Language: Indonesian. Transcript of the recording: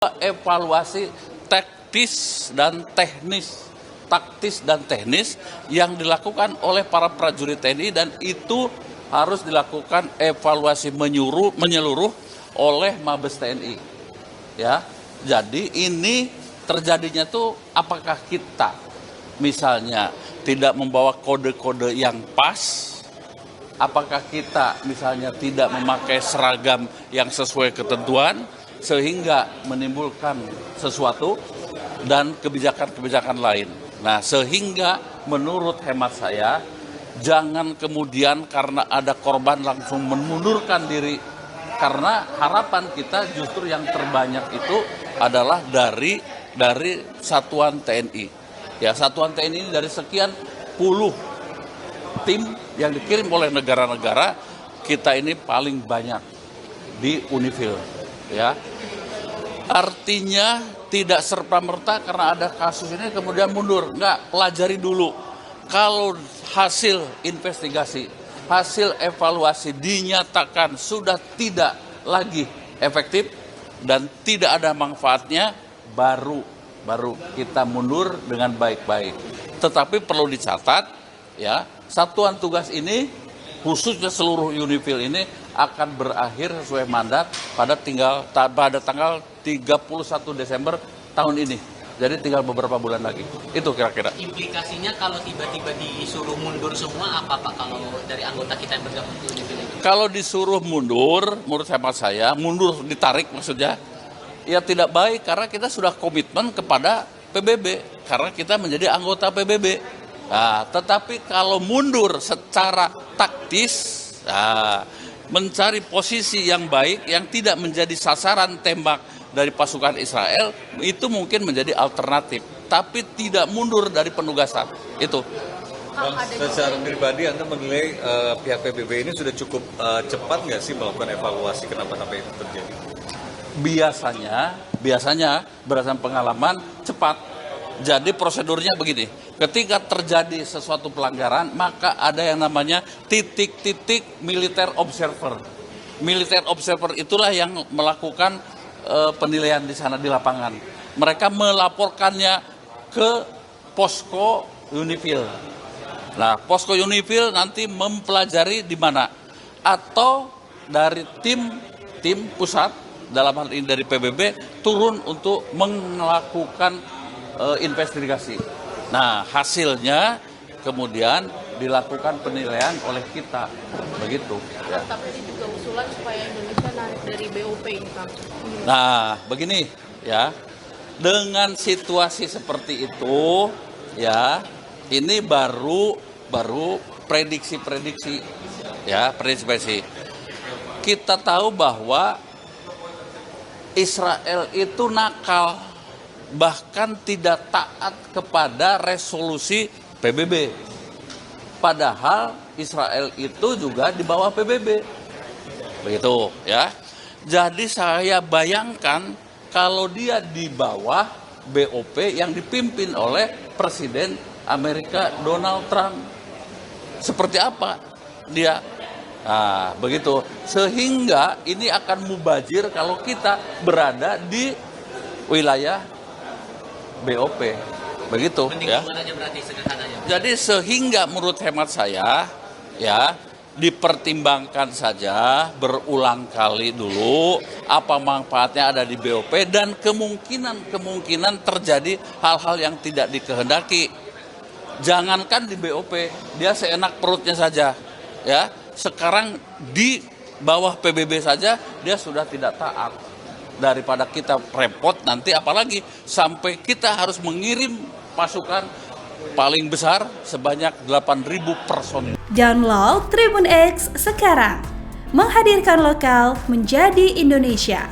Evaluasi taktis dan teknis yang dilakukan oleh para prajurit TNI, dan itu harus dilakukan evaluasi menyeluruh oleh Mabes TNI. Ya, jadi ini terjadinya tuh apakah kita misalnya tidak membawa kode-kode yang pas? Apakah kita misalnya tidak memakai seragam yang sesuai ketentuan sehingga menimbulkan sesuatu dan kebijakan-kebijakan lain. Nah, sehingga menurut hemat saya, jangan kemudian karena ada korban langsung mengundurkan diri, karena harapan kita justru yang terbanyak itu adalah dari satuan TNI. Ya, satuan TNI ini dari sekian puluh tim yang dikirim oleh negara-negara, kita ini paling banyak di Unifil. Ya, artinya tidak serta-merta karena ada kasus ini kemudian mundur. Enggak, pelajari dulu. Kalau hasil investigasi, hasil evaluasi dinyatakan sudah tidak lagi efektif dan tidak ada manfaatnya, baru kita mundur dengan baik-baik. Tetapi perlu dicatat, ya, satuan tugas ini khususnya seluruh Unifil ini akan berakhir sesuai mandat pada tanggal 31 Desember tahun ini. Jadi tinggal beberapa bulan lagi. Itu kira-kira. Implikasinya kalau tiba-tiba disuruh mundur semua apa Pak kalau dari anggota kita yang bergabung di Unifil itu? Kalau disuruh mundur, menurut hemat saya, mundur ditarik maksudnya, ya tidak baik karena kita sudah komitmen kepada PBB, karena kita menjadi anggota PBB. Nah, tetapi kalau mundur secara taktis, mencari posisi yang baik yang tidak menjadi sasaran tembak dari pasukan Israel, itu mungkin menjadi alternatif, tapi tidak mundur dari penugasan. Itu. Secara pribadi Anda menilai pihak PBB ini sudah cukup cepat nggak sih melakukan evaluasi, kenapa sampai itu terjadi? Biasanya berdasarkan pengalaman cepat. Jadi prosedurnya begini, ketika terjadi sesuatu pelanggaran, maka ada yang namanya titik-titik militer observer. Militer observer itulah yang melakukan penilaian di sana di lapangan. Mereka melaporkannya ke posko Unifil. Nah, posko Unifil nanti mempelajari di mana, atau dari tim pusat, dalam hal ini dari PBB, turun untuk melakukan investigasi. Nah, hasilnya kemudian dilakukan penilaian oleh kita, begitu. Ya. Tapi ini juga usulan supaya Indonesia narik dari BOP ini, Kang. Nah, begini ya, dengan situasi seperti itu, ya, ini baru prediksi-prediksi, ya, prediksi. Kita tahu bahwa Israel itu nakal, bahkan tidak taat kepada resolusi PBB. Padahal Israel itu juga di bawah PBB. Begitu, ya. Jadi saya bayangkan kalau dia di bawah BOP yang dipimpin oleh Presiden Amerika Donald Trump. Seperti apa dia? Nah, begitu. Sehingga ini akan mubazir kalau kita berada di wilayah BOP, begitu. Ya. Jadi sehingga menurut hemat saya, ya, dipertimbangkan saja berulang kali dulu apa manfaatnya ada di BOP dan kemungkinan terjadi hal-hal yang tidak dikehendaki. Jangankan di BOP, dia seenak perutnya saja, ya. Sekarang di bawah PBB saja dia sudah tidak taat. Daripada kita repot nanti, apalagi sampai kita harus mengirim pasukan paling besar sebanyak 8.000 personil. Download Tribun X sekarang, menghadirkan lokal menjadi Indonesia.